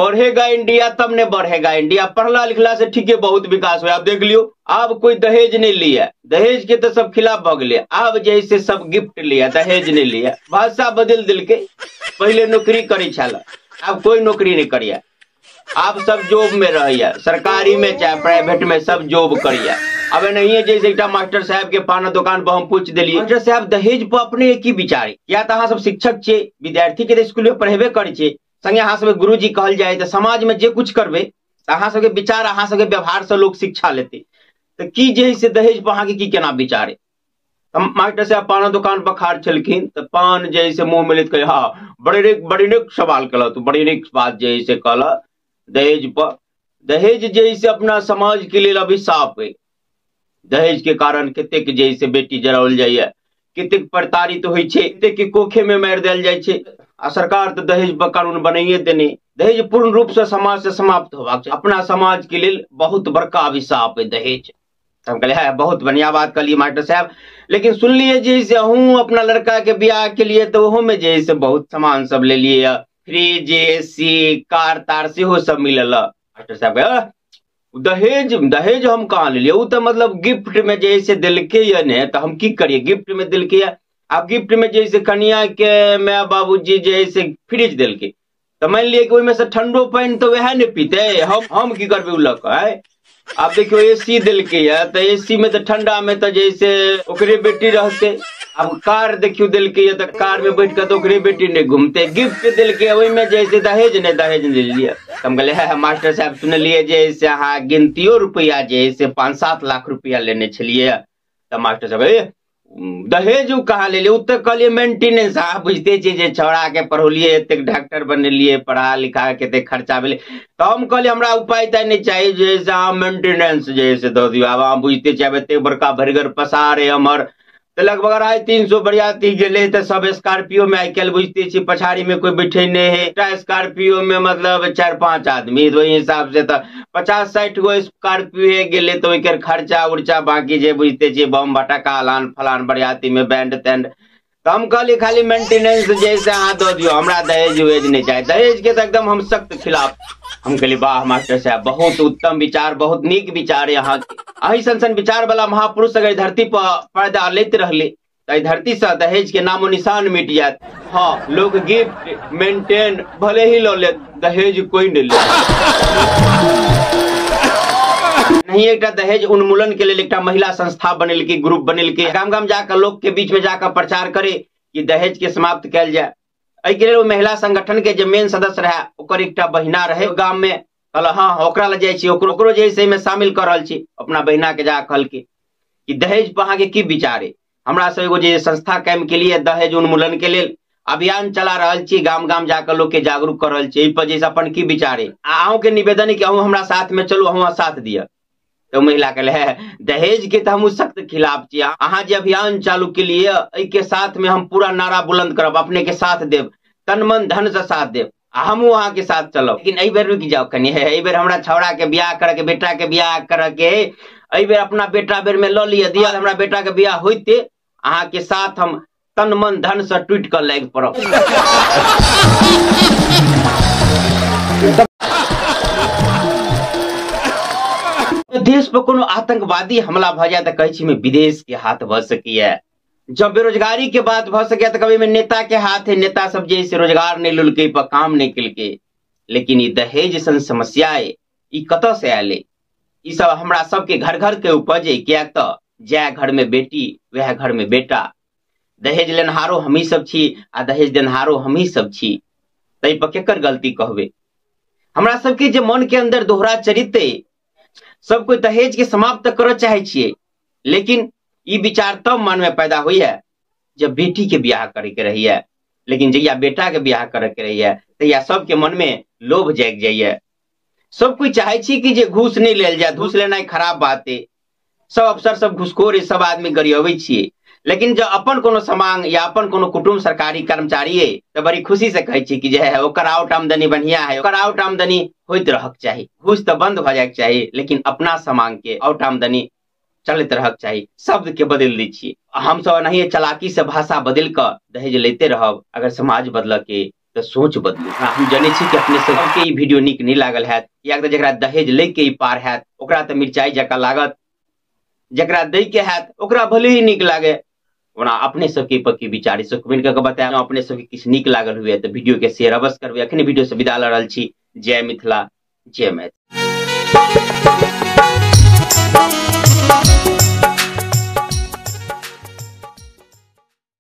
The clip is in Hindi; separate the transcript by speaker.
Speaker 1: बढ़ेगा इंडिया तब ने बढ़ेगा इंडिया। पढ़ला लिखला से ठीक है, बहुत विकास हुआ। आप देख लियो, अब कोई दहेज नहीं लिया, दहेज के तो सब खिलाफ भग लिया। अब जैसे सब गिफ्ट लिया, दहेज नहीं लिया, भाषा बदल दिल के। पहले नौकरी करी छाला, अब कोई नौकरी नहीं करिया, आप सब जॉब में रहिए, सरकारी में चाहे प्राइवेट में, सब जॉब करिए। अब नहीं है जैसे एक मास्टर साहब के पान दुकान पर हम पूछ दिलिए, मास्टर साहब दहेज पर अपने एक ही विचार या तो अहाँ सब शिक्षक छे, विद्यार्थी के स्कूल में पढ़ेबे करे छे, संगे अहाँ सब गुरुजी कहल जाए तो समाज में जे कुछ करबे अहाँ सबके विचार, अहाँ सबके व्यवहार से लोग शिक्षा लेते। तो की जे से दहेज पर अहाँ के की केना विचार? मास्टर साहब पान दुकान पर खाड़ छलखिन तो पान जैसे मुंह में कहे, हाँ बड़ी निक सवाल कल, तू बड़ी निक बात जैसे कल। दहेज पर, दहेज जैसे अपना समाज के लिए अभिशाप है। दहेज के कारण कतेक जैसे बेटी जराओल जाइए, कतेक प्रताड़ित होइ छे, कतेक के कोखे में मार देल जाय छे। आ सरकार तो दहेज पर कानून बनाइए देने। दहेज पूर्ण रूप से समाज से समाप्त होबाक चाहिए। अपना समाज के लिए बहुत बड़का अभिशाप है दहेज। हम कहले है बहुत बढ़िया बात कलिए मास्टर साहब, लेकिन सुन लिए जैसे हूँ अपना लड़का के ब्याह के लिए तो वो में जैसे बहुत सामान सब ले लिए, फ्रिज, एसी, कार तार से हो सब मिलल। मास्टर साहब दहेज दहेज हम कहाँ ले लिए? वो तो मतलब गिफ्ट में जैसे दिल के या ने, तो हम की करिए? गिफ्ट में दिल के, आप गिफ्ट में जैसे कन्या के मैं बाबूजी जैसे फ्रिज दिल के, तो मान लिए कि में से ठंडो पानी तो वह नहीं पीते, हम की करबे उलक है। आप देखियो एसी दिल के है, तो एसी में तो ठंडा में तो जैसे ओकरे बेटी रहते। अब कार देखियो दिल के है, तो कार में बैठ कर तो ओकरे बेटी नहीं घूमते। गिफ्ट दिल के वही में जैसे दहेज नहीं लिया। हम कहले है मास्टर साहब सुन लिए जैसे हाँ गिनतियों रुपया जैसे 5-7 लाख रुपया लेने छलिए, तो मास्टर साहब दहेज कहाँ ले लिये? तो कहलिए मेंटेनेंस। आप बुझते जे छौड़ा के पढ़ौलिए, एते डॉक्टर बनलिए, पढ़ा लिखा के खर्चा भेले, तो हम कहलिए हमरा उपाय तय नहीं चाहिए जैसे आप मेंटेनेंस जैसे दो दियो। अब आप बुझते चाहे एते बड़का भरगर पसारे हमर, तो लगभग 350 बरियाती गेले, तो सब स्कॉर्पियो में आई कल बुझते छी पछाड़ी में कोई बैठे नहीं है। स्कॉर्पियो में मतलब 4-5 आदमी, तो वही हिसाब से तो 50-60 गो स्कॉर्पियो गेले, तो एक खर्चा उर्चा बाकी जे बुझते छी बम भटका लान फलान बरियाती में बैंड तैंड। तो हम कहली खाली मेंटेनेंस जैसे हाँ दो दियो, हमरा दहेज वेज नहीं चाहिए। दहेज के तो एकदम हम सख्त खिलाफ। हम कहली वाह मास्टर साहब बहुत उत्तम विचार, बहुत नीक विचार यहाँ के। अही सन विचार वाला महापुरुष अगर धरती पर पैदा लेते रहले तो धरती से दहेज के नामो निशान मिट जात। हाँ लोग गिफ्ट मेंटेन भले ही लो ले, दहेज कोई नहीं ले। नहीं एक दहेज उन्मूलन के लिए एक महिला संस्था बनेल के, ग्रुप बनेल के, गाम गाम जाकर लोग के बीच में जाकर प्रचार करे कि दहेज के समाप्त कैल जाए। के लिए महिला संगठन के जो मेन सदस्य रहे ओकर एक बहिना रहे गांव में, कहल हाँ ओकरा ले जाए ओकरो जैसे में शामिल कर रहल छी। अपना बहिना के जा कहल के कि दहेज पर अहाँ के की विचार है? हमरा सब एगो जे संस्था काम के लिए दहेज उन्मूलन के लिए अभियान चला रहल छी, गाम गाम जाकर लोग के जागरूक कर रहल छी। एहि पर जैसे अपन की विचार है? अहूँ के निवेदन है कि अहूँ हमरा साथ में चलू, अहूँ साथ दिया। तो महिला कहले है दहेज के तो हम सख्त खिलाफ छी। अहाँ जे अभियान चालू के लिए के साथ में हम पूरा नारा बुलंद करब, अपने के साथ देव, तन मन धन से साथ देव, हम वहाँ के साथ चलो। लेकिन एहि बेर रुक जाओ कनी है, एहि बेर हमरा छौड़ा के ब्याह करे के, बेटा के ब्याह करे के, एहि बेर अपना बेटा बेर में ल लिया दिया। हमरा बेटा के ब्याह होते अहाँ के साथ हम तन मन धन से टूट कर लाग पड़ब। देश पर कोनो आतंकवादी हमला भ जाए तो कहे छी में विदेश के हाथ भ सकिए। जब बेरोजगारी के बात भ सके तो कभी में नेता के हाथ है, नेता सब जैसे रोजगार नहीं लुलके, पर काम नहीं किलके। लेकिन ये दहेज सन समस्या है, ये कत से आले? ये सब हमरा सबके घर घर के उपज है। क्या तो जय घर में बेटी वह घर में बेटा, दहेज लेनहारो हमी सब छी आ दहेज देनहारो हमी सब छी। तै पर केकर गलती कहबे? हमरा सबके जे मन के अंदर दोहरा चरित्र सब कोई दहेज के समाप्त करो चाहे छिए, लेकिन ये विचार तब मन में पैदा हुई है जब बेटी के ब्याह करे के रही है। लेकिन जहिया बेटा के ब्याह करे के रही है तहिया सबके मन में लोभ जाग जाइए। सब कोई चाहे छी कि जे घूस नहीं लेल जाए, घूस लेना खराब बात है। सब अफसर सब घूसखोर, सब आदमी गरियाबे छिए। लेकिन जब अपन कोनो समांग या अपन कोनो कुटुंब सरकारी कर्मचारी है तो बड़ी खुशी से कहे छी कि जे है ओकर आउट आमदनी बढ़िया है, ओकर आउट आमदनी होइत रहक चाहिए। घूस तो बंद हो जाए चाहिए, लेकिन अपना समांग के आउट आमदनी चलते रहक चाहिए। शब्द के बदल दीजिए। हम सब नहीं चालाकी से भाषा बदल कर दहेज लेते रहब, अगर समाज बदल के तो सोच बदलू। हम जाने छी कि अपने सबके ई वीडियो निक नहीं लागल है, या तो जकरा दहेज ले के ई पार है ओकरा तो मिर्चाई जका लागत, जकरा दे के है ओकरा भले ही निक लागे। ओना अपने सबके पक्की विचार कमेंट करके बताया अपने सबके किछ निक लागल हुए तो वीडियो के शेयर अवश्य करबे। अखने वीडियो से विदा ल रहल छी। जय मिथिला, जय मैथिली।